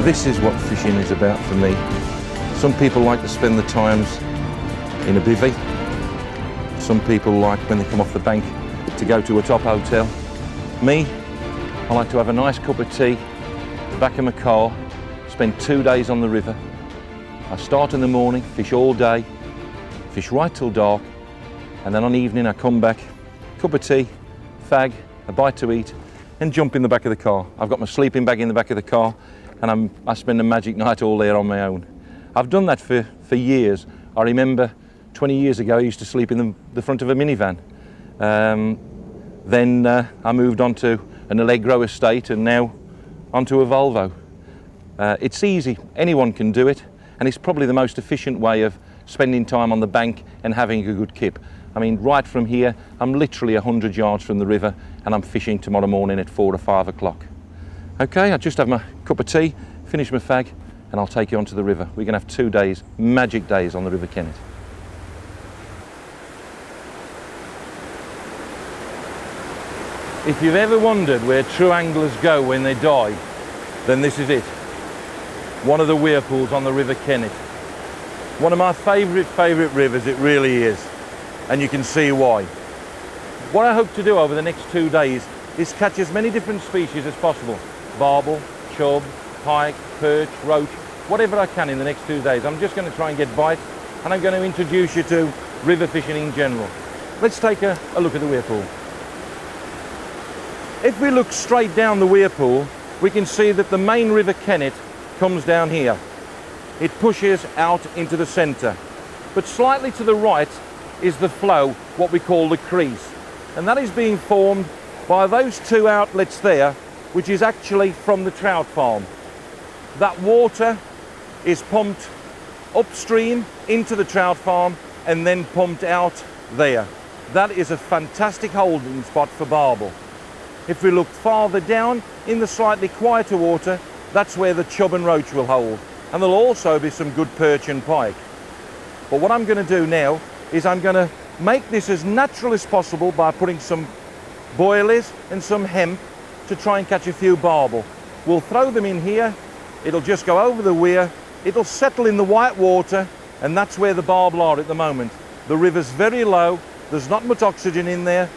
This is what fishing is about for me. Some people like to spend the times in a bivvy. Some people like, when they come off the bank, to go to a top hotel. Me, I like to have a nice cup of tea, the back of my car, spend 2 days on the river. I start in the morning, fish all day, fish right till dark, and then on the evening I come back, cup of tea, fag, a bite to eat, and jump in the back of the car. I've got my sleeping bag in the back of the car, and I spend a magic night all there on my own. I've done that for years. I remember 20 years ago I used to sleep in the front of a minivan. Then I moved on to an Allegro estate and now onto a Volvo. It's easy, anyone can do it, and it's probably the most efficient way of spending time on the bank and having a good kip. I mean, right from here, I'm literally 100 yards from the river and I'm fishing tomorrow morning at 4 or 5 o'clock. Okay, I just have my cup of tea, finish my fag, and I'll take you onto the river. We're gonna have 2 days, magic days on the River Kennet. If you've ever wondered where true anglers go when they die, then this is it. One of the weir pools on the River Kennet. One of my favourite rivers, it really is. And you can see why. What I hope to do over the next 2 days is catch as many different species as possible. Barbel, chub, pike, perch, roach, whatever I can in the next 2 days. I'm just going to try and get bites, and I'm going to introduce you to river fishing in general. Let's take a look at the weir pool. If we look straight down the weir pool, we can see that the main River Kennet comes down here. It pushes out into the centre. But slightly to the right is the flow, what we call the crease. And that is being formed by those 2 outlets there, which is actually from the trout farm. That water is pumped upstream into the trout farm and then pumped out there. That is a fantastic holding spot for barbel. If we look farther down in the slightly quieter water, that's where the chub and roach will hold. And there'll also be some good perch and pike. But what I'm going to do now is I'm going to make this as natural as possible by putting some boilies and some hemp to try and catch a few barbel. We'll throw them in here, it'll just go over the weir, it'll settle in the white water, and that's where the barbel are at the moment. The river's very low, there's not much oxygen in there,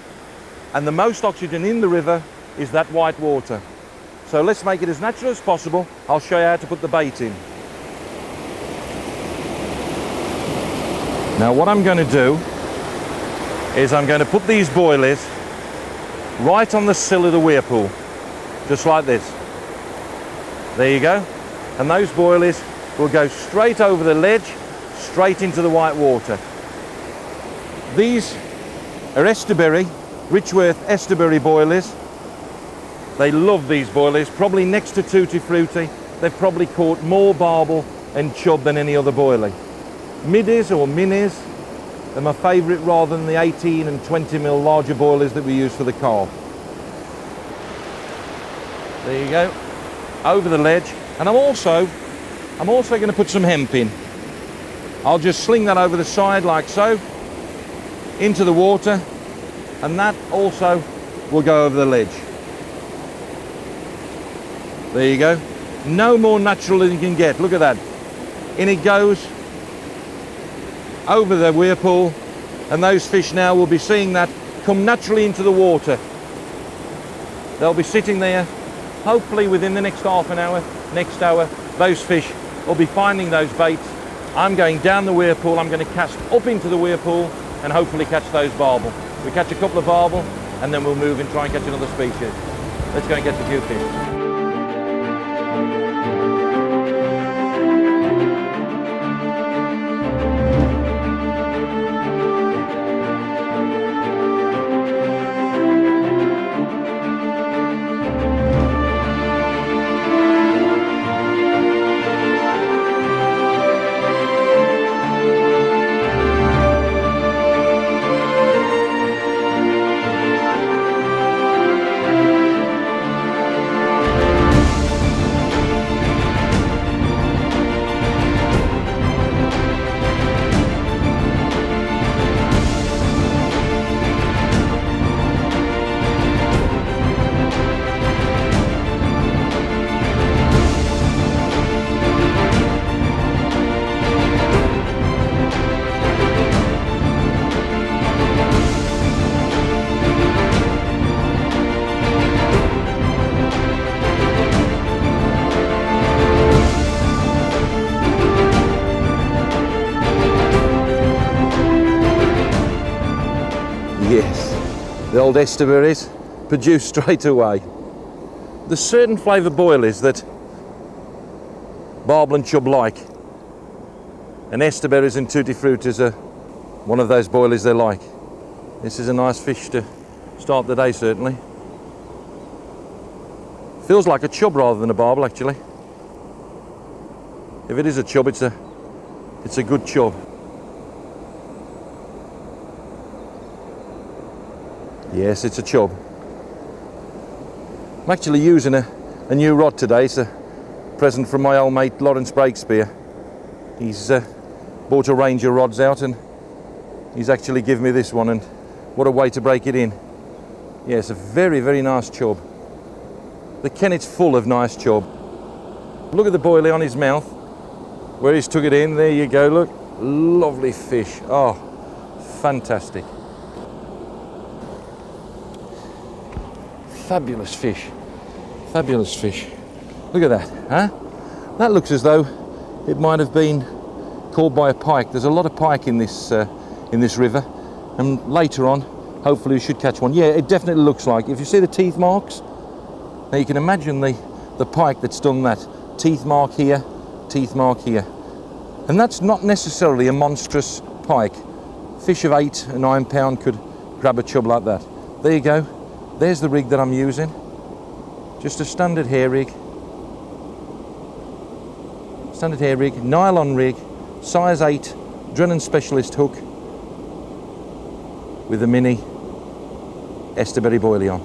and the most oxygen in the river is that white water. So let's make it as natural as possible. I'll show you how to put the bait in. Now what I'm going to do is I'm going to put these boilies right on the sill of the weir pool, just like this. There you go. And those boilies will go straight over the ledge, straight into the white water. These are Esterberry, Richworth Esterberry boilies. They love these boilies, probably next to Tutti Frutti. They've probably caught more barbel and chub than any other boilie. Middies or minis are my favourite rather than the 18 and 20 mil larger boilies that we use for the carp. There you go, over the ledge. And I'm also going to put some hemp in. I'll just sling that over the side like so, into the water, and that also will go over the ledge. There you go. No more natural than you can get. Look at that. In it goes, over the weir pool, and those fish now will be seeing that come naturally into the water. They'll be sitting there, hopefully within the next half an hour, next hour, those fish will be finding those baits. I'm going down the weir pool, I'm going to cast up into the weir pool and hopefully catch those barbel. We catch a couple of barbel and then we'll move and try and catch another species. Let's go and get a few fish. Yes, the old estuaries produce straight away. There's certain flavour boilies that barbel and chub like, and estuaries and tutti fruities are one of those boilies they like. This is a nice fish to start the day, certainly. Feels like a chub rather than a barbel, actually. If it is a chub, it's a good chub. Yes, it's a chub. I'm actually using a new rod today. It's a present from my old mate Lawrence Breakspear. He's bought a range of rods out and he's actually given me this one, and what a way to break it in. Yeah, it's a very, very nice chub. The Kennet's full of nice chub. Look at the boilie on his mouth, where he's took it in. There you go, look. Lovely fish. Oh, fantastic. Fabulous fish. Fabulous fish. Look at that, huh? That looks as though it might have been caught by a pike. There's a lot of pike in this river, and later on, hopefully we should catch one. Yeah, it definitely looks like. If you see the teeth marks, now you can imagine the pike that's done that. Teeth mark here, teeth mark here. And that's not necessarily a monstrous pike. Fish of 8 or 9 pound could grab a chub like that. There you go. There's the rig that I'm using. Just a standard hair rig. Standard hair rig, nylon rig, size 8, Drennan Specialist hook with a mini estuary boilie on.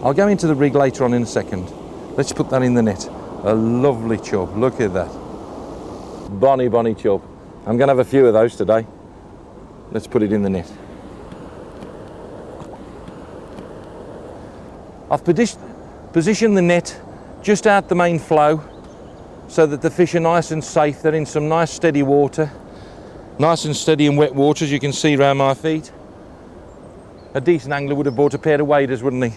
I'll go into the rig later on in a second. Let's put that in the net. A lovely chub, look at that. Bonny, bonny chub. I'm gonna have a few of those today. Let's put it in the net. I've positioned the net just out the main flow so that the fish are nice and safe. They're in some nice steady water. Nice and steady and wet water, as you can see around my feet. A decent angler would have bought a pair of waders, wouldn't he?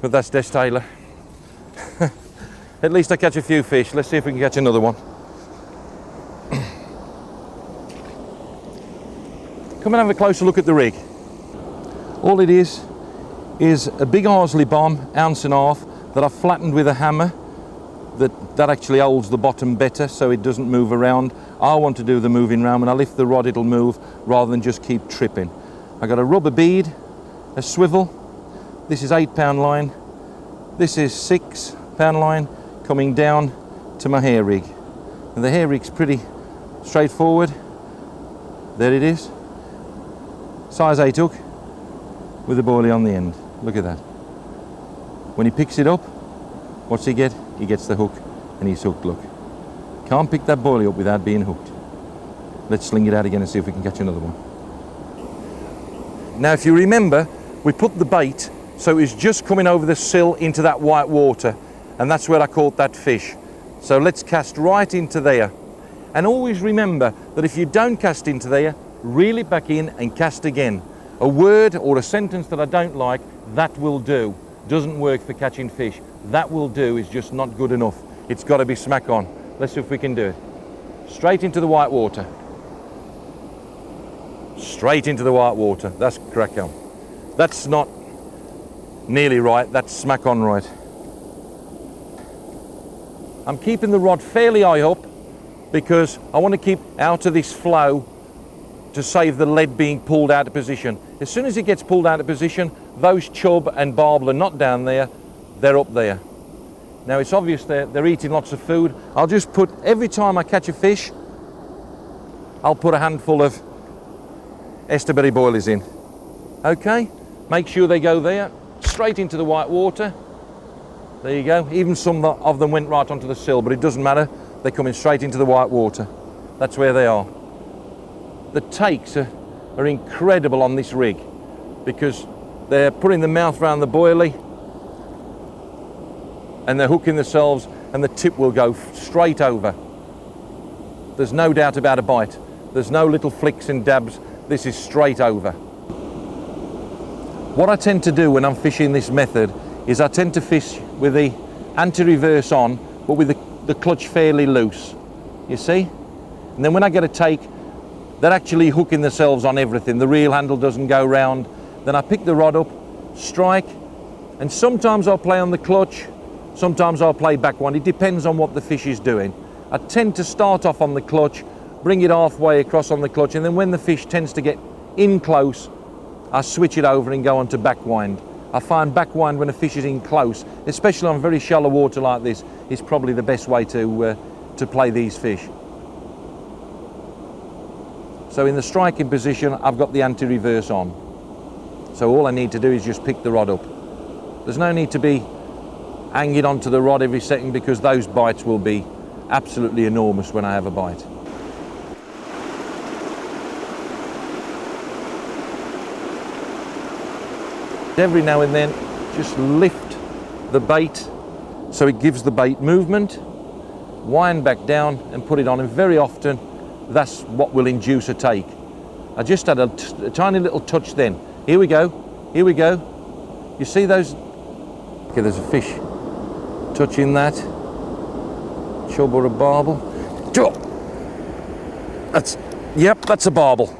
But that's Des Taylor. At least I catch a few fish. Let's see if we can catch another one. Come and have a closer look at the rig. All it is a big Arlesey bomb, 1.5 ounces, that I've flattened with a hammer. That actually holds the bottom better so it doesn't move around. I want to do the moving round. When I lift the rod, it'll move rather than just keep tripping. I got a rubber bead, a swivel. This is 8 pound line. This is 6 pound line coming down to my hair rig. And the hair rig's pretty straightforward. There it is. Size 8 hook with a boilie on the end. Look at that. When he picks it up, what's he get? He gets the hook and he's hooked, look. Can't pick that boilie up without being hooked. Let's sling it out again and see if we can catch another one. Now, if you remember, we put the bait so it was just coming over the sill into that white water, and that's where I caught that fish. So let's cast right into there. And always remember that if you don't cast into there, reel it back in and cast again. A word or a sentence that I don't like, that will do. Doesn't work for catching fish. That will do is just not good enough. It's got to be smack on. Let's see if we can do it. Straight into the white water. Straight into the white water. That's crack on. That's not nearly right. That's smack on right. I'm keeping the rod fairly high up because I want to keep out of this flow to save the lead being pulled out of position. As soon as it gets pulled out of position, those chub and barbel are not down there, they're up there. Now it's obvious they're eating lots of food. I'll just put, every time I catch a fish, I'll put a handful of estuary boilies in. Okay, make sure they go there, straight into the white water. There you go. Even some of them went right onto the sill, but it doesn't matter. They're coming straight into the white water. That's where they are. The takes are incredible on this rig because they're putting the mouth around the boilie and they're hooking themselves, and the tip will go straight over. There's no doubt about a bite. There's no little flicks and dabs. This is straight over. What I tend to do when I'm fishing this method is I tend to fish with the anti-reverse on, but with the clutch fairly loose, you see? And then when I get a take, they're actually hooking themselves on everything. The reel handle doesn't go round. Then I pick the rod up, strike, and sometimes I'll play on the clutch, sometimes I'll play backwind. It depends on what the fish is doing. I tend to start off on the clutch, bring it halfway across on the clutch, and then when the fish tends to get in close, I switch it over and go on to backwind. I find backwind when a fish is in close, especially on very shallow water like this, is probably the best way to play these fish. So in the striking position, I've got the anti-reverse on. So all I need to do is just pick the rod up. There's no need to be hanging onto the rod every second, because those bites will be absolutely enormous when I have a bite. Every now and then, just lift the bait so it gives the bait movement, wind back down and put it on, and very often that's what will induce a take. I just had a tiny little touch then. Here we go, here we go. You see those? Okay, there's a fish touching that. Chub or a barbel. That's, yep, that's a barbel.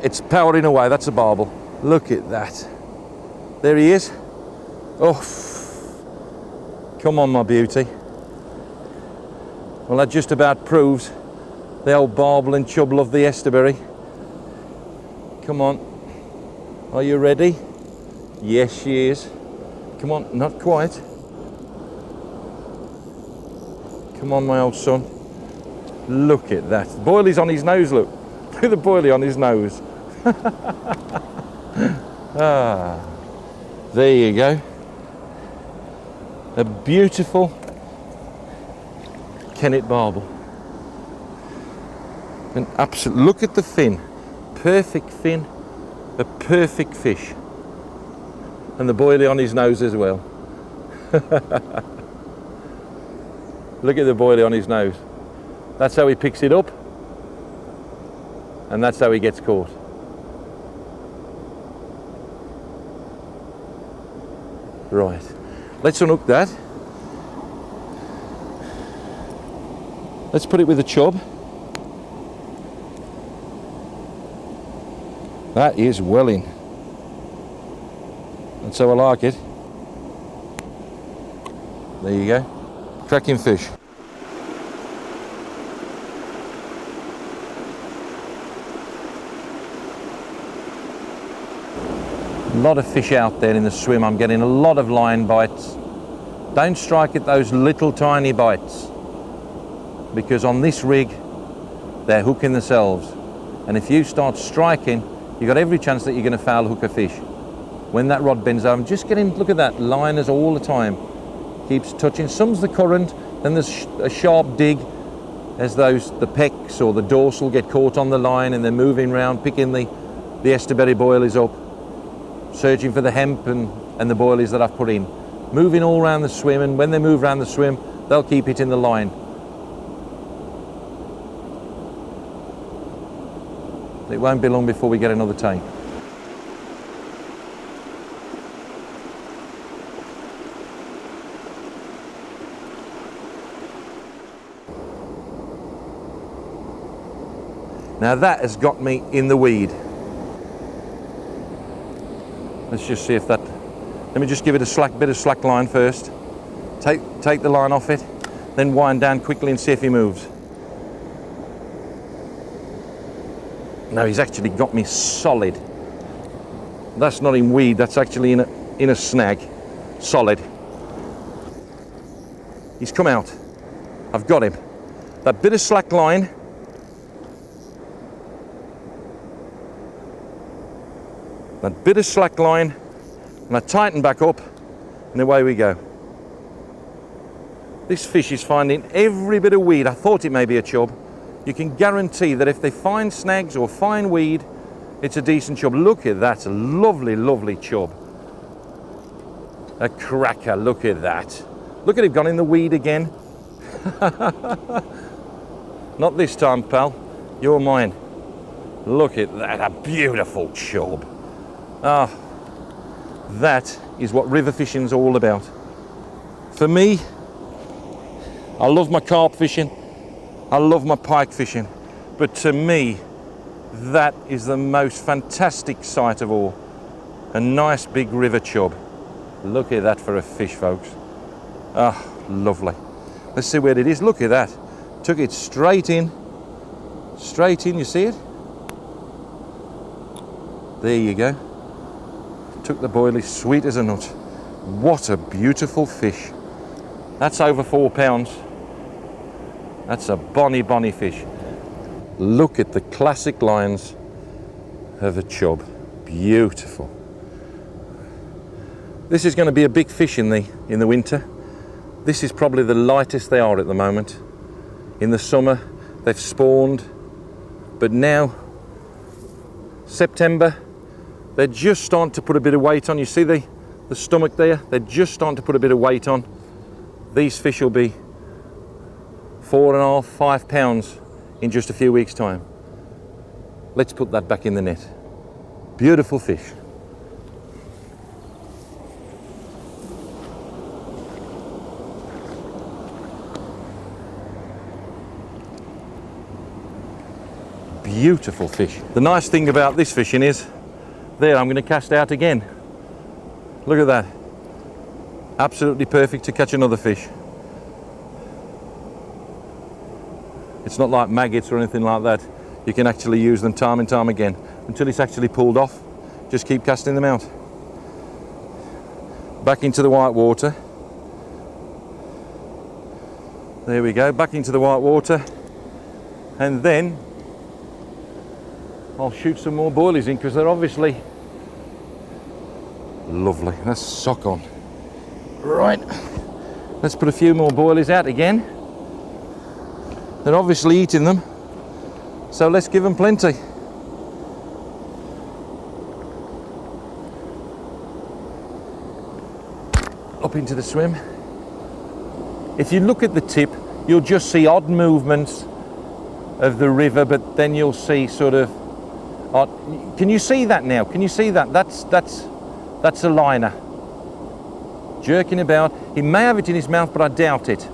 It's powering away, that's a barbel. Look at that. There he is. Oh, come on, my beauty. Well, that just about proves the old barbel and chub love the estuary. Come on. Are you ready? Yes, she is. Come on, not quite. Come on, my old son. Look at that. The boilie's on his nose, look. Look at the boilie on his nose. Ah, there you go. A beautiful Kennet barbel. An absolute, look at the fin. Perfect fin, a perfect fish. And the boilie on his nose as well. Look at the boilie on his nose. That's how he picks it up, and that's how he gets caught. Right, let's unhook that. Let's put it with a chub. That is welling. That's how I like it. There you go. Cracking fish. A lot of fish out there in the swim. I'm getting a lot of line bites. Don't strike at those little tiny bites, because on this rig they're hooking themselves, and if you start striking, you've got every chance that you're going to foul hook a fish. When that rod bends over, I'm just getting, look at that, liners all the time. Keeps touching. Some's the current, then there's a sharp dig as those, the pecks or the dorsal get caught on the line, and they're moving around, picking the estuary boilies up, searching for the hemp and the boilies that I've put in. Moving all around the swim, and when they move around the swim, they'll keep it in the line. It won't be long before we get another take. Now that has got me in the weed. Let's just see if that, let me just give it a bit of slack line first. Take the line off it, then wind down quickly and see if he moves. No, he's actually got me solid. That's not in weed, that's actually in a snag. Solid. He's come out. I've got him. That bit of slack line. That bit of slack line, and I tighten back up, and away we go. This fish is finding every bit of weed. I thought it may be a chub. You can guarantee that if they find snags or find weed, it's a decent chub. Look at that, a lovely, lovely chub. A cracker, look at that. Look at him, gone in the weed again. Not this time, pal, you're mine. Look at that, a beautiful chub. Ah, that is what river fishing's all about. For me, I love my carp fishing, I love my pike fishing, but to me, That is the most fantastic sight of all. A nice big river chub. Look at that for a fish, folks. Ah, lovely. Let's see where it is. Look at that. Took it straight in. Straight in, you see it? There you go. Took the boilies, sweet as a nut. What a beautiful fish. That's over 4 pounds. That's a bonny, bonny fish. Look at the classic lines of a chub. Beautiful. This is going to be a big fish in the winter. This is probably the lightest they are at the moment. In the summer, they've spawned, but now, September, they're just starting to put a bit of weight on. You see the stomach there? They're just starting to put a bit of weight on. These fish will be 4.5, 5 pounds in just a few weeks' time. Let's put that back in the net. Beautiful fish. Beautiful fish. The nice thing about this fishing is, there, I'm going to cast out again. Look at that. Absolutely perfect to catch another fish. It's not like maggots or anything like that. You can actually use them time and time again. Until it's actually pulled off, just keep casting them out. Back into the white water. There we go, back into the white water. And then I'll shoot some more boilies in, because they're obviously lovely. That's sock on. Right, let's put a few more boilies out again. They're obviously eating them, so let's give them plenty. Up into the swim. If you look at the tip, you'll just see odd movements of the river, but then you'll see sort of odd. Can you see that now? Can you see that? That's a liner jerking about. He may have it in his mouth, but I doubt it.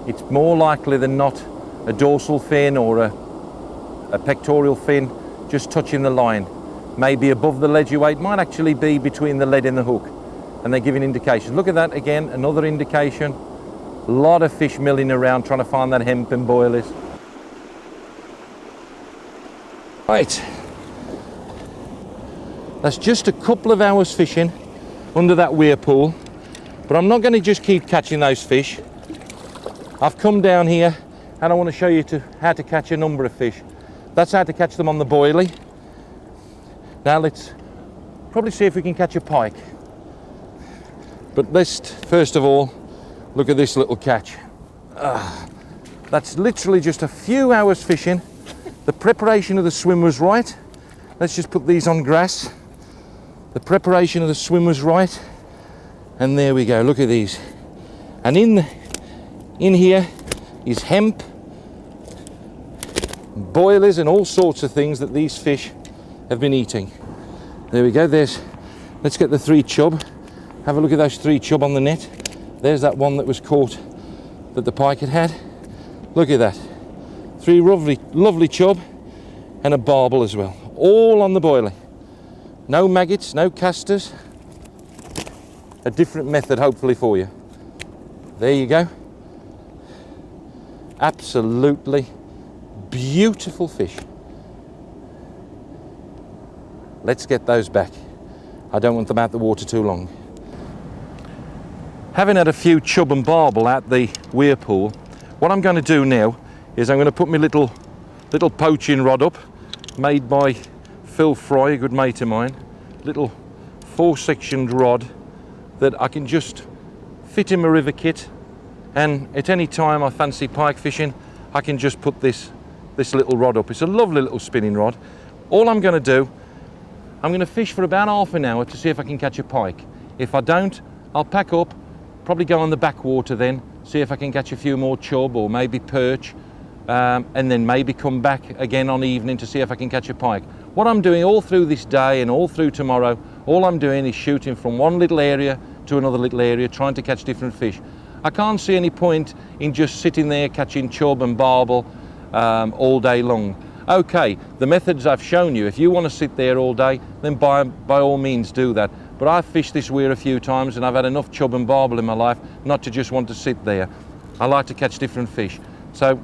It's more likely than not a dorsal fin or a pectoral fin just touching the line. Maybe above the lead weight, might actually be between the lead and the hook. And they're giving indications. Look at that again, another indication. A lot of fish milling around trying to find that hempen boilies. Right. That's just a couple of hours fishing under that weir pool. But I'm not going to just keep catching those fish. I've come down here and I want to show you how to catch a number of fish. That's how to catch them on the boilie. Now let's probably see if we can catch a pike. But let's first of all look at this little catch. That's literally just a few hours fishing. The preparation of the swim was right. Let's just put these on grass. The preparation of the swim was right. And there we go, look at these. And in here is hemp, boilies and all sorts of things that these fish have been eating. There we go, let's get the 3 chub. Have a look at those 3 chub on the net. There's that one that was caught that the pike had. Look at that. 3 lovely chub and a barbel as well. All on the boilie. No maggots, no casters. A different method hopefully for you. There you go. Absolutely beautiful fish. Let's get those back. I don't want them out the water too long. Having had a few chub and barbel at the weir pool, what I'm going to do now is I'm going to put my little poaching rod up, made by Phil Fry, a good mate of mine. Little 4-sectioned rod that I can just fit in my river kit, and at any time I fancy pike fishing, I can just put this little rod up. It's a lovely little spinning rod. All I'm going to do, I'm going to fish for about half an hour to see if I can catch a pike. If I don't, I'll pack up, probably go on the backwater then, see if I can catch a few more chub or maybe perch, and then maybe come back again on evening to see if I can catch a pike. What I'm doing all through this day and all through tomorrow, all I'm doing is shooting from one little area to another little area, trying to catch different fish. I can't see any point in just sitting there catching chub and barbel all day long. Okay, the methods I've shown you, if you want to sit there all day, then by all means do that. But I've fished this weir a few times and I've had enough chub and barbel in my life not to just want to sit there. I like to catch different fish. So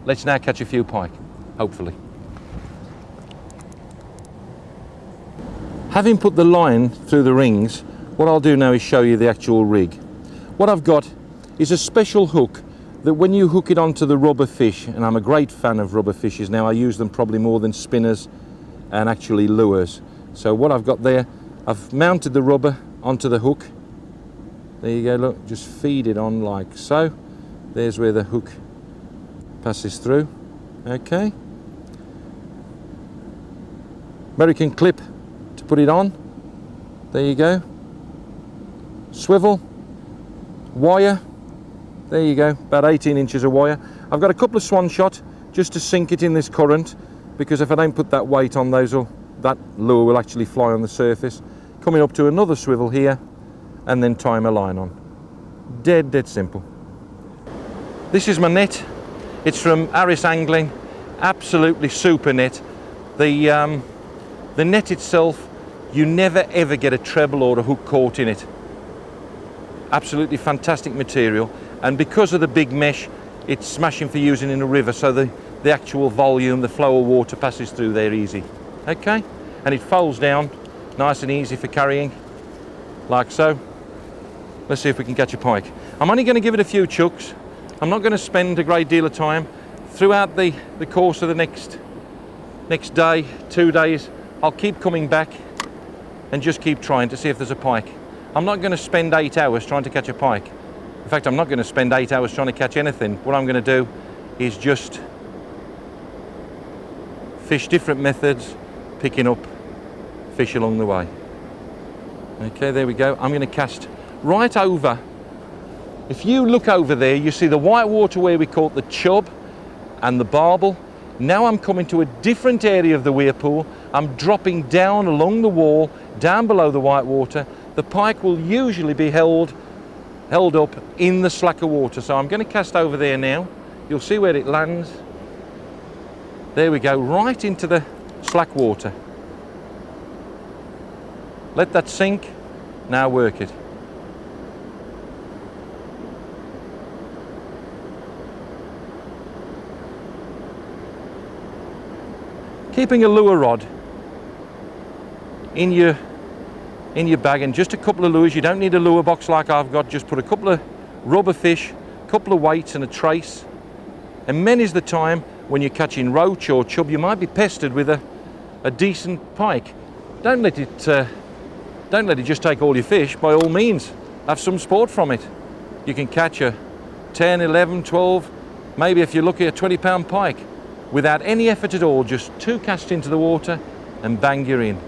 let's now catch a few pike, hopefully. Having put the line through the rings, what I'll do now is show you the actual rig. What I've got is a special hook that when you hook it onto the rubber fish, and I'm a great fan of rubber fishes now, I use them probably more than spinners and actually lures. So what I've got there, I've mounted the rubber onto the hook. There you go, look, just feed it on like so. There's where the hook passes through, okay. American clip to put it on, there you go. Swivel, wire, there you go, about 18 inches of wire. I've got a couple of swan shot just to sink it in this current, because if I don't put that weight on, that lure will actually fly on the surface. Coming up to another swivel here, and then tie my line on. Dead simple. This is my net. It's from Arlesey Angling, absolutely super net. The net itself, you never ever get a treble or a hook caught in it. Absolutely fantastic material. And because of the big mesh, it's smashing for using in a river, so the actual volume, the flow of water passes through there easy. Okay? And it folds down nice and easy for carrying, like so. Let's see if we can catch a pike. I'm only going to give it a few chucks. I'm not going to spend a great deal of time. Throughout the course of the next day, 2 days, I'll keep coming back and just keep trying to see if there's a pike. I'm not going to spend 8 hours trying to catch a pike. In fact, I'm not going to spend 8 hours trying to catch anything. What I'm going to do is just fish different methods, picking up fish along the way. Okay, there we go. I'm going to cast right over. If you look over there, you see the white water where we caught the chub and the barbel. Now I'm coming to a different area of the weir pool. I'm dropping down along the wall, down below the white water. The pike will usually be held up in the slacker water. So I'm going to cast over there now. You'll see where it lands. There we go, right into the slack water. Let that sink. Now work it. Keeping a lure rod in your bag, and just a couple of lures. You don't need a lure box like I've got. Just put a couple of rubber fish, a couple of weights and a trace. And many's the time when you're catching roach or chub, you might be pestered with a decent pike. Don't let it just take all your fish. By all means, have some sport from it. You can catch a 10, 11, 12, maybe if you're lucky, a 20-pound pike without any effort at all. Just 2 casts into the water and bang, you're in.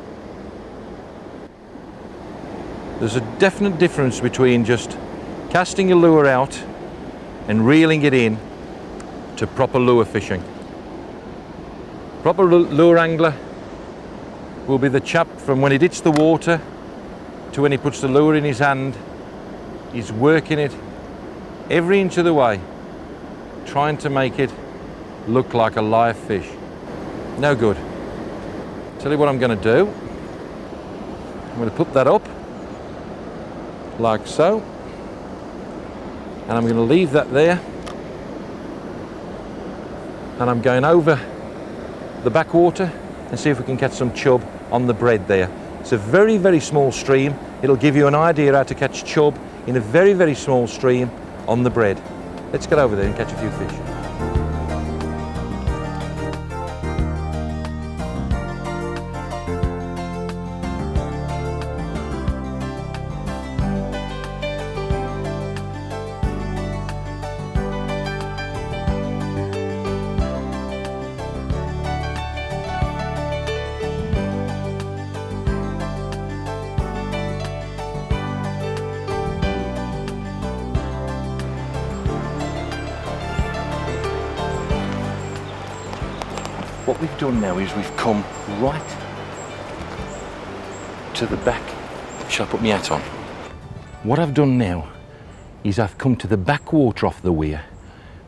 There's a definite difference between just casting a lure out and reeling it in to proper lure fishing. Proper lure angler will be the chap from when he hits the water to when he puts the lure in his hand. He's working it every inch of the way, trying to make it look like a live fish. No good. Tell you what I'm going to do. I'm going to put that up like so, and I'm going to leave that there, and I'm going over the backwater and see if we can catch some chub on the bread there. It's a very, very small stream. It'll give you an idea how to catch chub in a very, very small stream on the bread. Let's get over there and catch a few fish. What we've done now is we've come right to the back. Shall I put my hat on? What I've done now is I've come to the backwater off the Weir,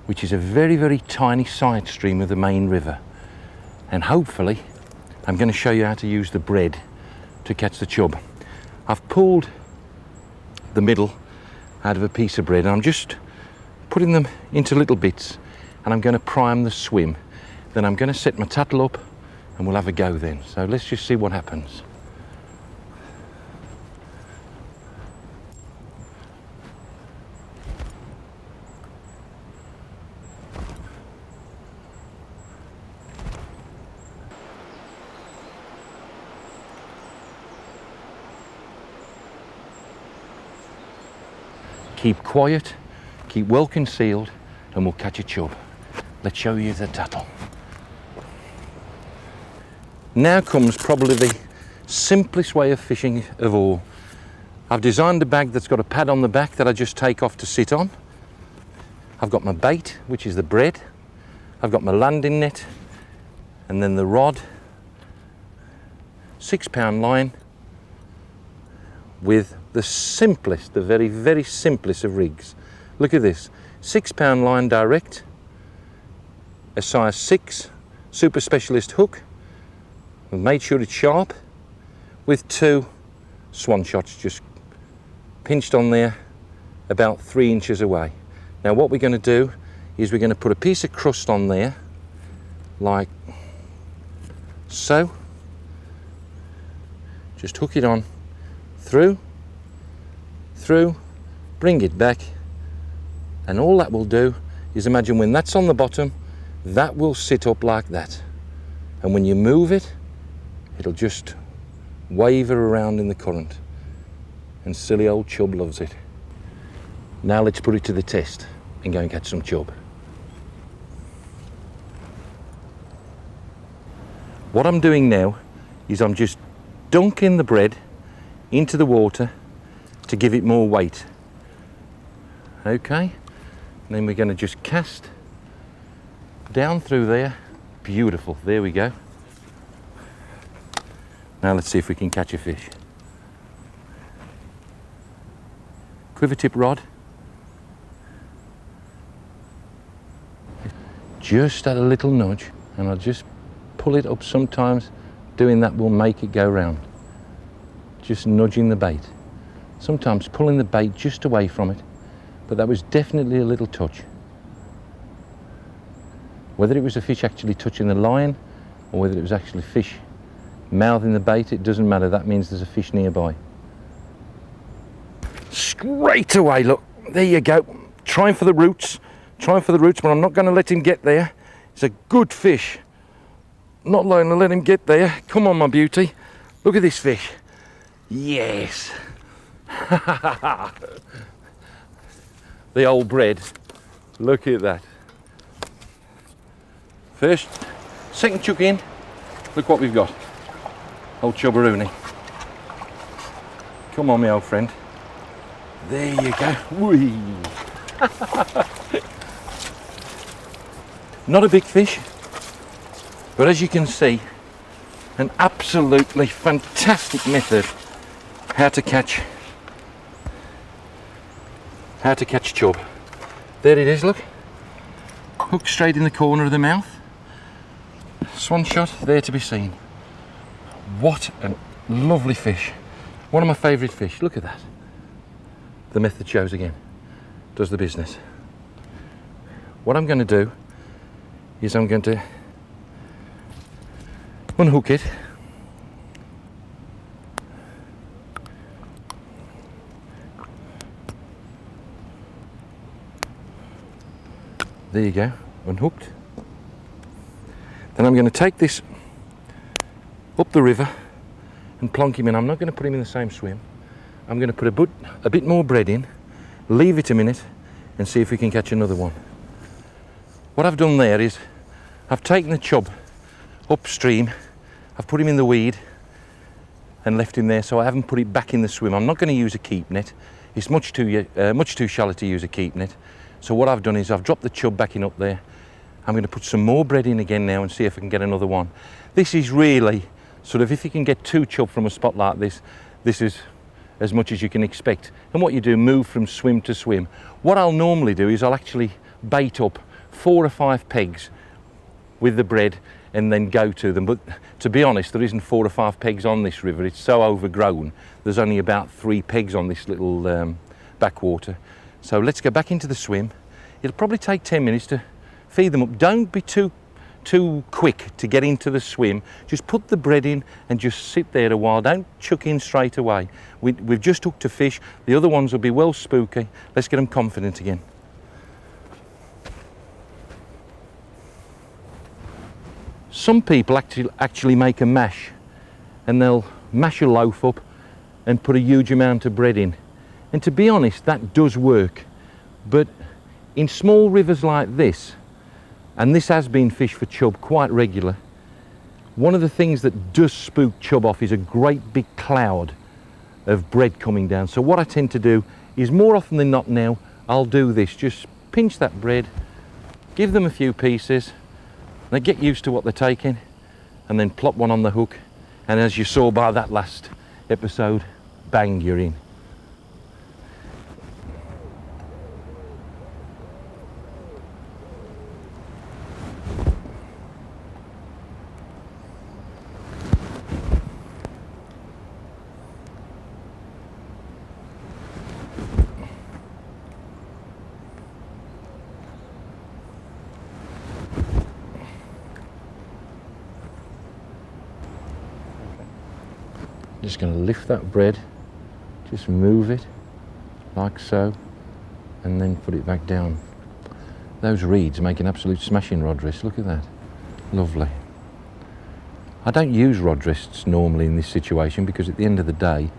which is a very, very tiny side stream of the main river. and hopefully I'm going to show you how to use the bread to catch the chub. I've pulled the middle out of a piece of bread and I'm just putting them into little bits, and I'm going to prime the swim. Then I'm going to set my tattle up and we'll have a go then. So let's just see what happens. Keep quiet, keep well concealed, and we'll catch a chub. Let's show you the tattle. Now comes probably the simplest way of fishing of all. I've designed a bag that's got a pad on the back that I just take off to sit on. I've got my bait, which is the bread. I've got my landing net, and then the rod, 6-pound line, with the simplest, the very, very simplest of rigs. Look at this, 6-pound line direct, a size 6 super specialist hook. We've made sure it's sharp, with 2 swan shots just pinched on there about 3 inches away. Now what we're going to do is we're going to put a piece of crust on there, like so. Just hook it on, through, bring it back, and all that will do is, imagine when that's on the bottom, that will sit up like that, and when you move it, it'll just waver around in the current, and silly old chub loves it. Now let's put it to the test and go and catch some chub. What I'm doing now is I'm just dunking the bread into the water to give it more weight. Okay, and then we're going to just cast down through there. Beautiful, there we go. Now let's see if we can catch a fish. Quiver tip rod. Just add a little nudge and I'll just pull it up. Sometimes doing that will make it go round. Just nudging the bait. Sometimes pulling the bait just away from it, but that was definitely a little touch. Whether it was a fish actually touching the line or whether it was actually fish mouthing the bait, it doesn't matter. That means there's a fish nearby. Straight away, look, there you go. Trying for the roots, but I'm not going to let him get there. It's a good fish. Not going to let him get there. Come on, my beauty. Look at this fish. Yes. The old bread. Look at that. First, second chuck in. Look what we've got. Old chubbaroonie. Come on, my old friend. There you go. Whee. Not a big fish, but as you can see, an absolutely fantastic method how to catch chub. There it is, look. Hook straight in the corner of the mouth. Swan shot there to be seen. What a lovely fish. One of my favourite fish. Look at that. The method shows again. Does the business. What I'm going to do is I'm going to unhook it. There you go, unhooked. Then I'm going to take this up the river and plonk him in. I'm not going to put him in the same swim. I'm going to put a bit more bread in, leave it a minute and see if we can catch another one. What I've done there is I've taken the chub upstream, I've put him in the weed and left him there, so I haven't put it back in the swim. I'm not going to use a keep net. It's much too shallow to use a keep net. So what I've done is I've dropped the chub back in up there. I'm going to put some more bread in again now and see if I can get another one. This is really sort of, if you can get 2 chub from a spot like this, this is as much as you can expect. And what you do, move from swim to swim. What I'll normally do is I'll actually bait up 4 or 5 pegs with the bread and then go to them. But to be honest, there isn't 4 or 5 pegs on this river. It's so overgrown. There's only about 3 pegs on this little backwater. So let's go back into the swim. It'll probably take 10 minutes to feed them up. Don't be too quick to get into the swim. Just put the bread in and just sit there a while. Don't chuck in straight away. We've just hooked a fish. The other ones will be well spooky. Let's get them confident again. Some people actually make a mash, and they'll mash a loaf up and put a huge amount of bread in. And to be honest, that does work. But in small rivers like this, and this has been fished for chub quite regular, one of the things that does spook chub off is a great big cloud of bread coming down. So what I tend to do is, more often than not now, I'll do this. Just pinch that bread, give them a few pieces, they get used to what they're taking, and then plop one on the hook, and as you saw by that last episode, bang, you're in. Just going to lift that bread, just move it like so, and then put it back down. Those reeds make an absolute smashing rod wrist. Look at that, lovely. I don't use rod wrists normally in this situation, because at the end of the day,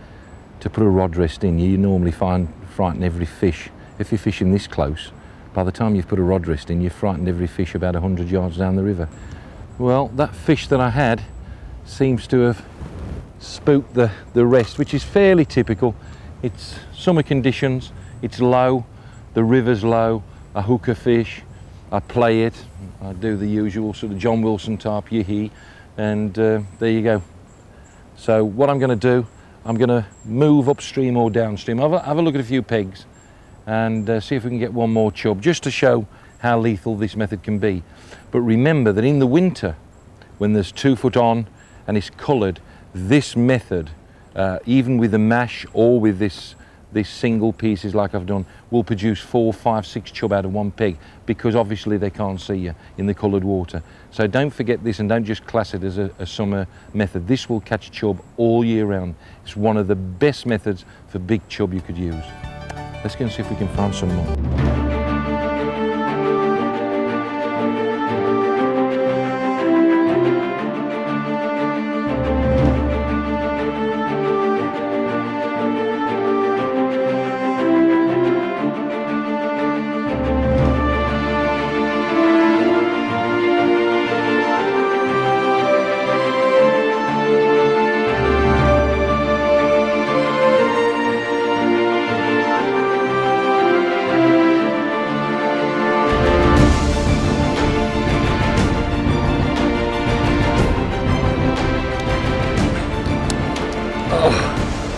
to put a rod wrist in, you normally frighten every fish. If you're fishing this close, by the time you've put a rod wrist in, you've frightened every fish about 100 yards down the river. Well, that fish that I had seems to have spooked the rest, which is fairly typical. It's summer conditions, it's low, the river's low, I hook a fish, I play it, I do the usual sort of John Wilson type yee-hee, and there you go. So what I'm going to do, I'm going to move upstream or downstream, have a look at a few pegs, and see if we can get one more chub, just to show how lethal this method can be. But remember that in the winter, when there's 2 foot on and it's coloured, this method, even with the mash or with this single pieces like I've done, will produce 4, 5, 6 chub out of one peg, because obviously they can't see you in the coloured water. So don't forget this, and don't just class it as a summer method. This will catch chub all year round. It's one of the best methods for big chub you could use. Let's go and see if we can find some more.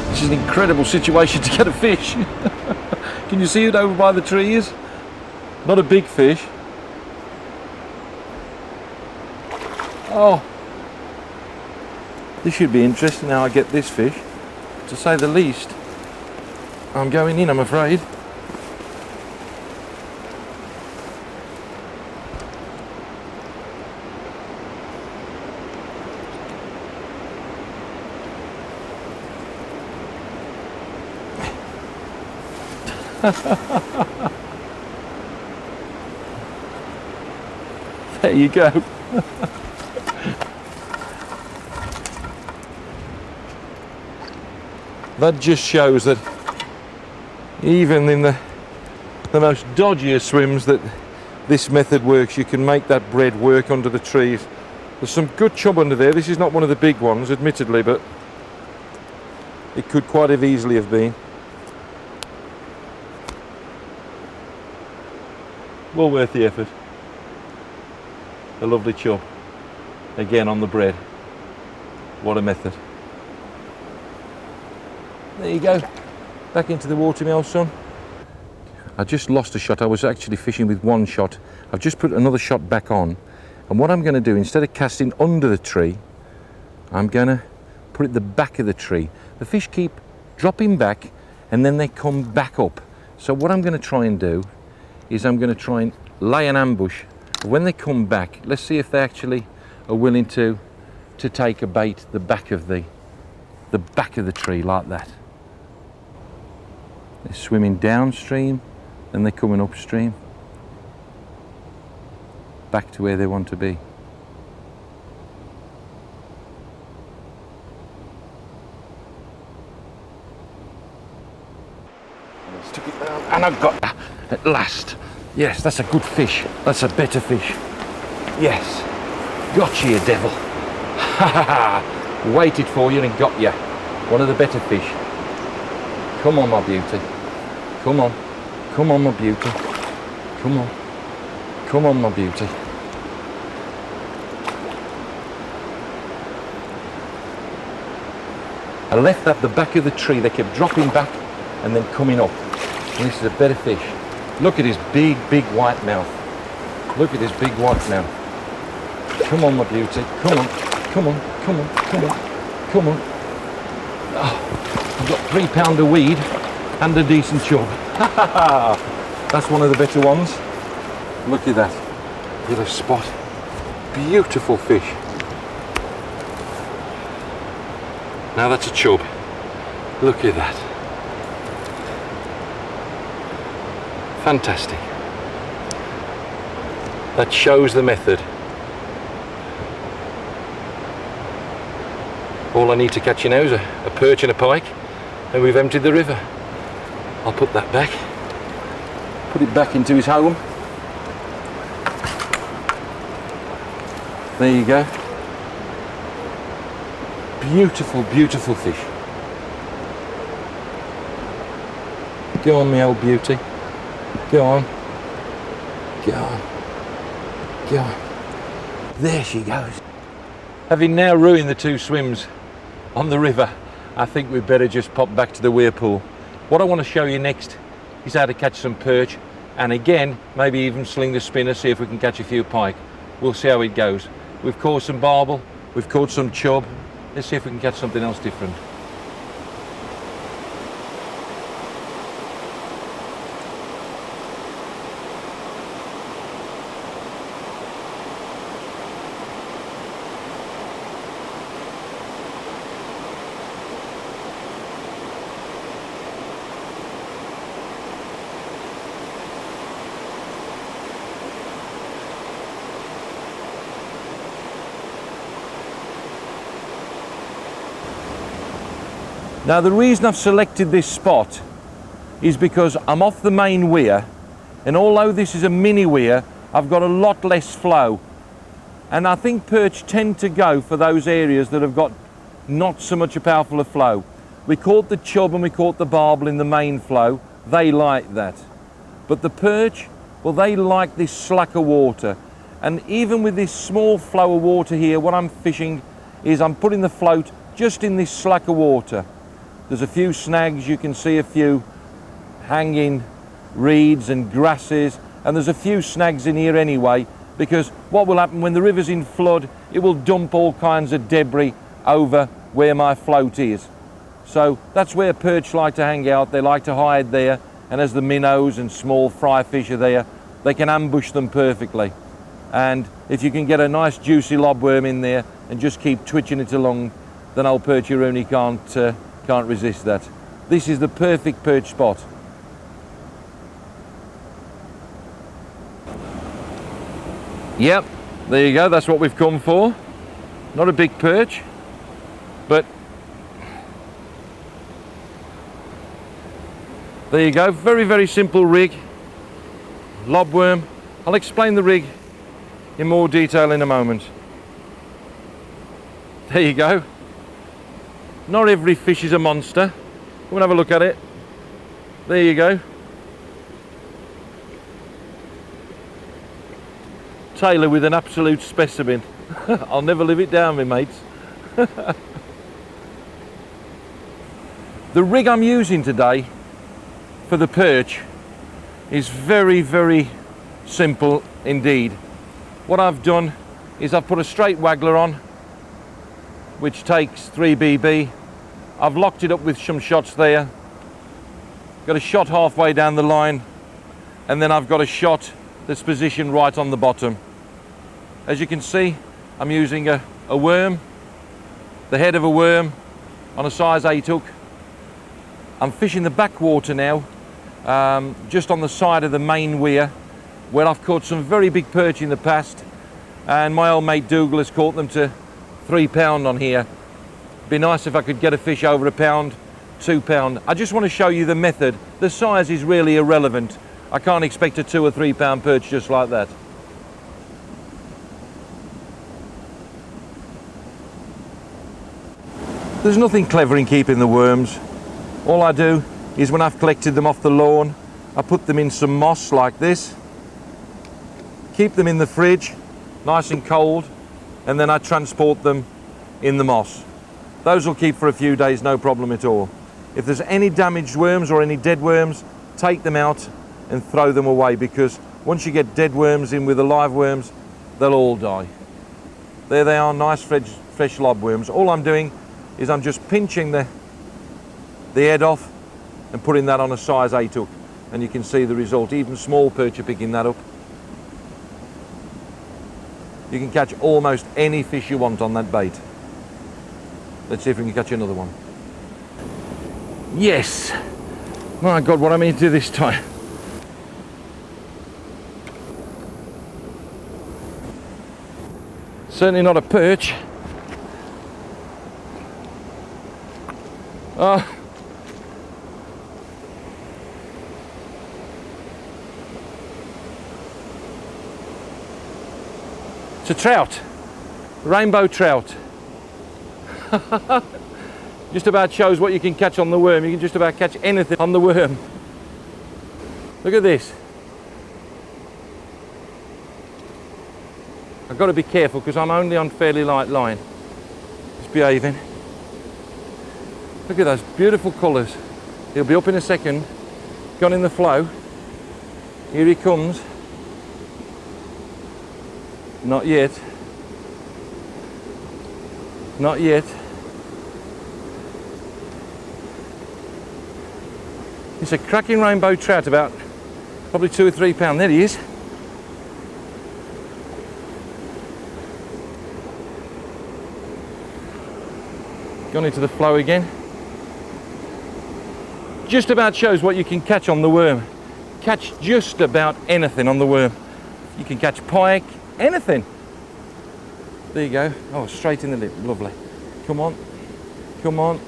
This is an incredible situation to get a fish. Can you see it over by the trees? Not a big fish. Oh, this should be interesting how I get this fish. To say the least, I'm going in, I'm afraid. There you go. That just shows that even in the most dodgiest swims that this method works. You can make that bread work under the trees. There's some good chub under there. This is not one of the big ones, admittedly, but it could quite have easily have been. Well worth the effort. A lovely chub. Again on the bread. What a method. There you go. Back into the water, my old son. I just lost a shot. I was actually fishing with one shot. I've just put another shot back on, And what I'm going to do, instead of casting under the tree, I'm going to put it at the back of the tree. The fish keep dropping back and then they come back up. So what I'm going to try and do is I'm going to try and lay an ambush. When they come back, let's see if they actually are willing to take a bait the back of the tree like that. They're swimming downstream and they're coming upstream, back to where they want to be. Stick it down, and I've got that at last. Yes, that's a good fish. That's a better fish. Yes, gotcha, you devil. Ha ha ha! Waited for you and got you. One of the better fish. Come on, my beauty. Come on. Come on, my beauty. Come on. Come on, my beauty. I left at the back of the tree. They kept dropping back and then coming up. And this is a better fish. Look at his big, big white mouth. Look at his big white mouth. Come on, my beauty. Come on. Come on. Come on. Come on. Come on. Oh, I've got 3 pound of weed and a decent chub. That's one of the better ones. Look at that. Look at the spot. Beautiful fish. Now that's a chub. Look at that. Fantastic. That shows the method. All I need to catch you now is a perch and a pike, and we've emptied the river. I'll put that back. Put it back into his home. There you go. Beautiful, beautiful fish. Go on, my old beauty. Go on. Go on. Go on. There she goes. Having now ruined the 2 swims on the river, I think we'd better just pop back to the Weir pool. What I want to show you next is how to catch some perch, and again, maybe even sling the spinner, see if we can catch a few pike. We'll see how it goes. We've caught some barbel, we've caught some chub. Let's see if we can catch something else different. Now the reason I've selected this spot is because I'm off the main weir, and although this is a mini weir, I've got a lot less flow. And I think perch tend to go for those areas that have got not so much a powerful flow. We caught the chub and we caught the barbel in the main flow. They like that. But the perch, well, they like this slacker water. And even with this small flow of water here, what I'm fishing is I'm putting the float just in this slacker water. There's a few snags, you can see a few hanging reeds and grasses, and there's a few snags in here anyway, because what will happen when the river's in flood, it will dump all kinds of debris over where my float is. So that's where perch like to hang out. They like to hide there, and as the minnows and small fry fish are there, they can ambush them perfectly. And if you can get a nice juicy lobworm in there and just keep twitching it along, then old Percheroonie can't resist that. This is the perfect perch spot. Yep, there you go, that's what we've come for. Not a big perch, but there you go, very, very simple rig. Lobworm. I'll explain the rig in more detail in a moment. There you go. Not every fish is a monster. Come and have a look at it. There you go. Taylor with an absolute specimen. I'll never live it down, my mates. The rig I'm using today for the perch is very, very simple indeed. What I've done is I've put a straight waggler on, which takes 3 BB. I've locked it up with some shots there. Got a shot halfway down the line, and then I've got a shot that's positioned right on the bottom. As you can see, I'm using a worm, the head of a worm on a size 8 hook. I'm fishing the backwater now, just on the side of the main weir, where I've caught some very big perch in the past, and my old mate Dougal has caught them to 3 pound on here. Be nice if I could get a fish over a pound, 2 pound. I just want to show you the method. The size is really irrelevant. I can't expect a 2 or 3 pound perch just like that. There's nothing clever in keeping the worms. All I do is when I've collected them off the lawn, I put them in some moss like this, keep them in the fridge, nice and cold, and then I transport them in the moss. Those will keep for a few days, no problem at all. If there's any damaged worms or any dead worms, take them out and throw them away, because once you get dead worms in with the live worms, they'll all die. There they are, nice fresh lob worms. All I'm doing is I'm just pinching the head off and putting that on a size 8 hook, and you can see the result. Even small perch are picking that up. You can catch almost any fish you want on that bait. Let's see if we can catch another one. Yes! My God, what am I going to do this time? Certainly not a perch. Oh. It's a trout, rainbow trout. Just about shows what you can catch on the worm. You can just about catch anything on the worm. Look at this. I've got to be careful because I'm only on fairly light line. Just behaving. Look at those beautiful colours. He'll be up in a second. Gone in the flow. Here he comes. Not yet. Not yet. It's a cracking rainbow trout, about probably 2 or 3 pound. There he is. Gone into the flow again. Just about shows what you can catch on the worm. Catch just about anything on the worm. You can catch pike, anything. There you go. Oh, straight in the lip. Lovely. Come on. Come on.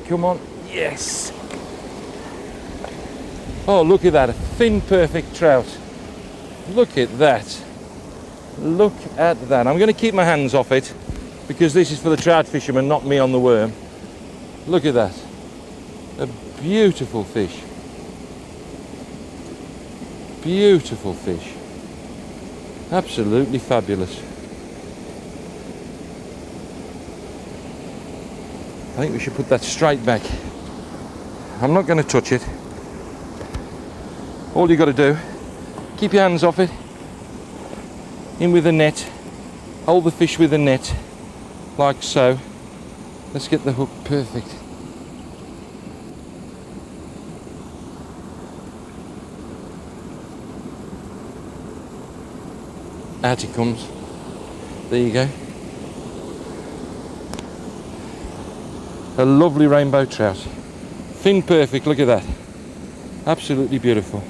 Come on. Yes. Oh, look at that. A thin, perfect trout. Look at that. Look at that. I'm going to keep my hands off it because this is for the trout fisherman, not me on the worm. Look at that. A beautiful fish. Beautiful fish. Absolutely fabulous. I think we should put that straight back. I'm not going to touch it. All you got to do, keep your hands off it, in with the net, hold the fish with the net, like so. Let's get the hook perfect. Out it comes. There you go. A lovely rainbow trout. Thin, perfect, look at that. Absolutely beautiful.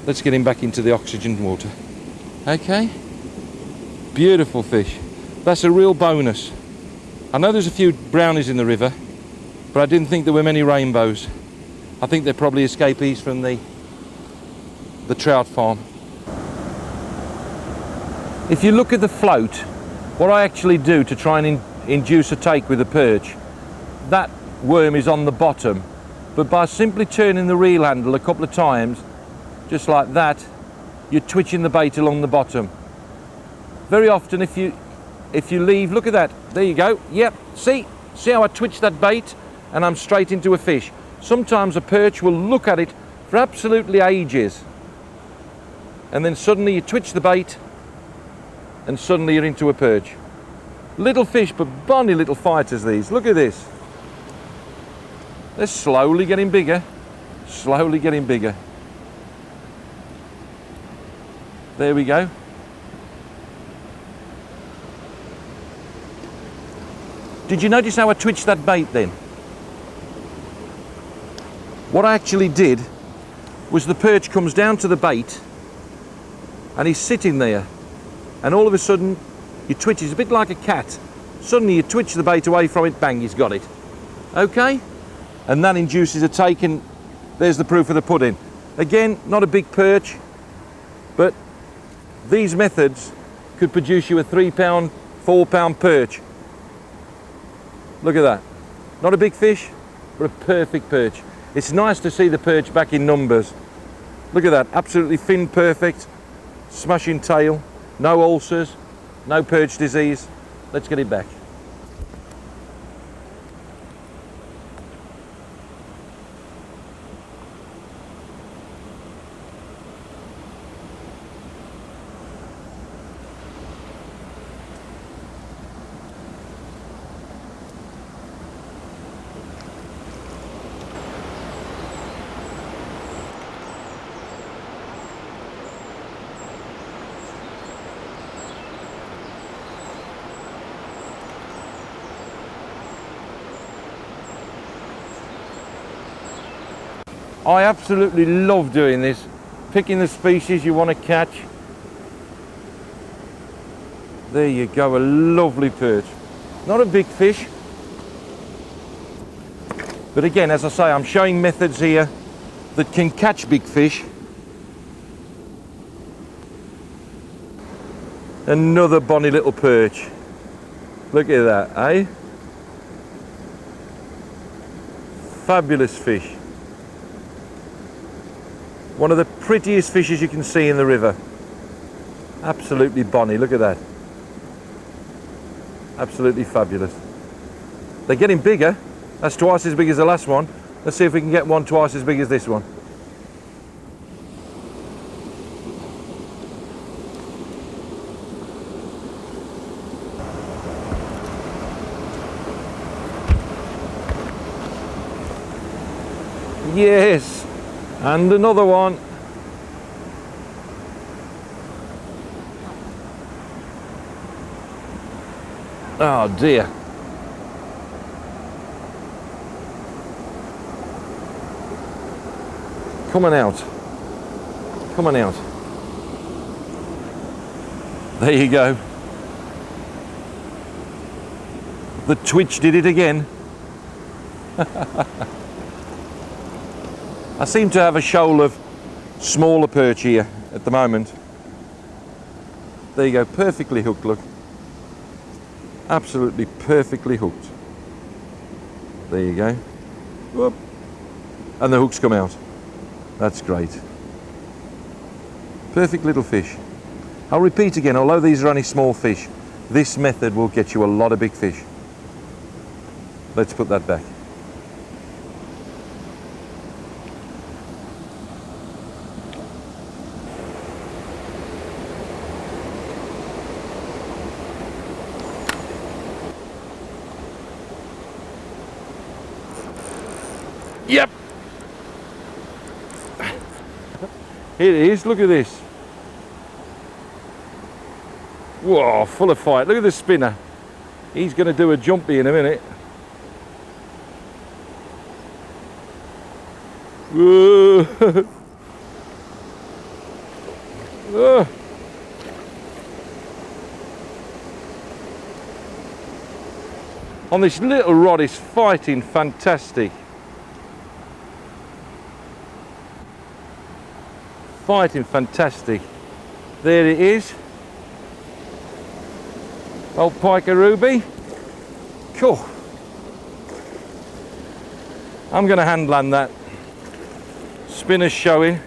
Let's get him back into the oxygen water. Okay. Beautiful fish. That's a real bonus. I know there's a few brownies in the river, but I didn't think there were many rainbows. I think they're probably escapees from the trout farm. If you look at the float, what I actually do to try and induce a take with a perch, that worm is on the bottom, but by simply turning the reel handle a couple of times, just like that, you're twitching the bait along the bottom. Very often if you leave, look at that, there you go, yep, see how I twitch that bait and I'm straight into a fish. Sometimes a perch will look at it for absolutely ages and then suddenly you twitch the bait and suddenly you're into a perch. Little fish, but bonny little fighters these. Look at this. They're slowly getting bigger, slowly getting bigger. There we go. Did you notice how I twitched that bait then? What I actually did was the perch comes down to the bait and he's sitting there, and all of a sudden you twitch. It's a bit like a cat. Suddenly you twitch the bait away from it, bang, he's got it. Okay? And that induces a take, and there's the proof of the pudding. Again, not a big perch, but these methods could produce you a 3 pound, 4 pound perch. Look at that. Not a big fish, but a perfect perch. It's nice to see the perch back in numbers. Look at that, absolutely fin perfect, smashing tail, no ulcers, no perch disease. Let's get it back. I absolutely love doing this, picking the species you want to catch. There you go, a lovely perch. Not a big fish, but again, as I say, I'm showing methods here that can catch big fish. Another bonny little perch. Look at that, eh? Fabulous fish. One of the prettiest fishes you can see in the river. Absolutely bonny, look at that. Absolutely fabulous. They're getting bigger. That's twice as big as the last one. Let's see if we can get one twice as big as this one. Yes. And another one. Oh dear. Come on out. Come on out. There you go. The twitch did it again. I seem to have a shoal of smaller perch here at the moment. There you go, perfectly hooked, look. Absolutely perfectly hooked. There you go. Whoop. And the hooks come out. That's great. Perfect little fish. I'll repeat again, although these are only small fish, this method will get you a lot of big fish. Let's put that back. Yep. It is, look at this. Whoa, full of fight. Look at the spinner. He's going to do a jumpy in a minute. Whoa. Oh. On this little rod is fighting fantastic. Fighting fantastic. There it is. Old pike ruby. Cool. I'm going to hand land that. Spinner's showing.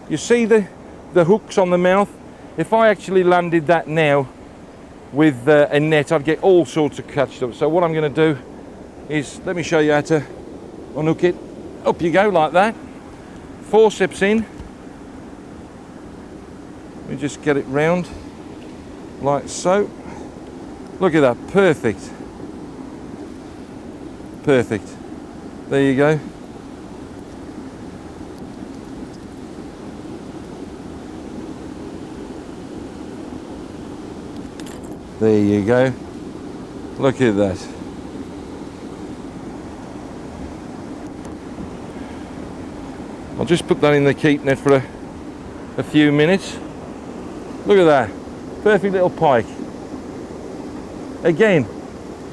You see the hooks on the mouth? If I actually landed that now with a net, I'd get all sorts of catched up. So what I'm going to do is, let me show you how to unhook it. Up you go like that. Forceps in. We just get it round like so. Look at that, perfect. Perfect. There you go. There you go. Look at that. I'll just put that in the keep net for a few minutes. Look at that. Perfect little pike. Again,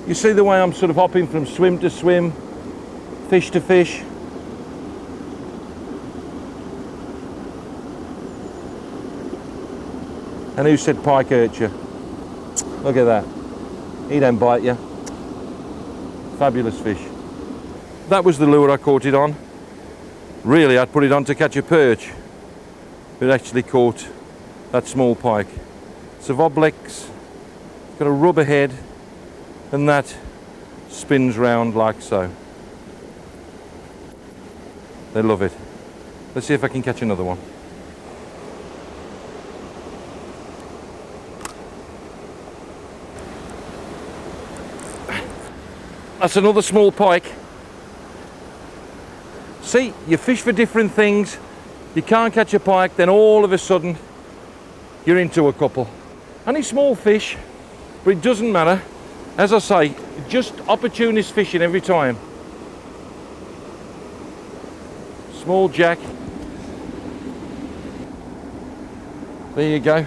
you see the way I'm sort of hopping from swim to swim, fish to fish. And who said pike hurt you? Look at that. He don't bite you. Fabulous fish. That was the lure I caught it on. Really, I'd put it on to catch a perch. But it actually caught that small pike. It's a Voblex. It's got a rubber head. And that spins round like so. They love it. Let's see if I can catch another one. That's another small pike. See, you fish for different things. You can't catch a pike, then all of a sudden you're into a couple. Only small fish, but it doesn't matter. As I say, just opportunist fishing every time. Small jack. There you go.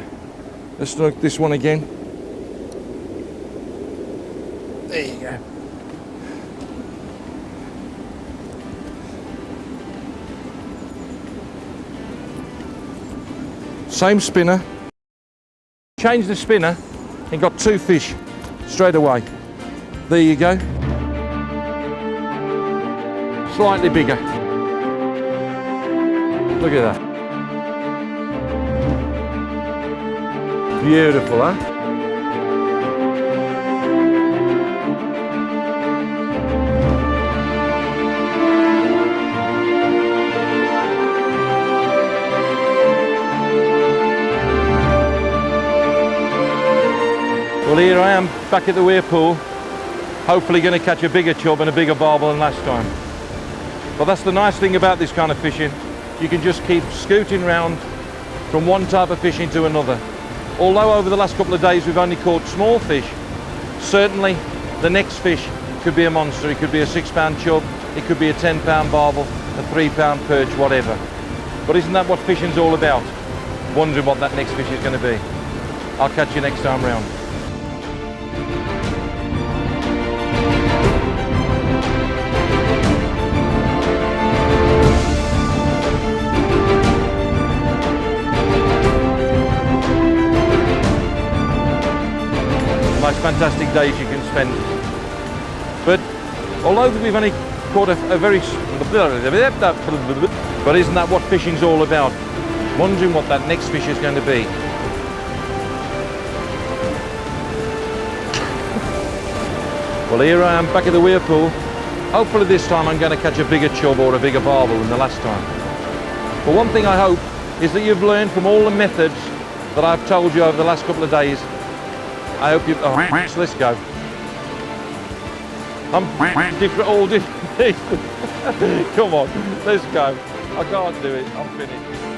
Let's look this one again. There you go. Same spinner. Changed the spinner and got two fish straight away. There you go. Slightly bigger. Look at that. Beautiful, huh? Well, here I am back at the Weir pool, hopefully going to catch a bigger chub and a bigger barbel than last time. But that's the nice thing about this kind of fishing. You can just keep scooting round from one type of fishing to another. Although over the last couple of days we've only caught small fish, certainly the next fish could be a monster. It could be a 6-pound chub, it could be a 10-pound barbel, a 3-pound perch, whatever. But isn't that what fishing's all about? Wondering what that next fish is going to be. I'll catch you next time round. Most fantastic days you can spend. But although we've only caught a very... But isn't that what fishing's all about? Wondering what that next fish is going to be. Well, here I am back at the Weir pool. Hopefully this time I'm going to catch a bigger chub or a bigger barbel than the last time. But one thing I hope is that you've learned from all the methods that I've told you over the last couple of days. I hope you... Oh, let's go. I'm different, all different things. Come on, let's go. I can't do it. I'm finished.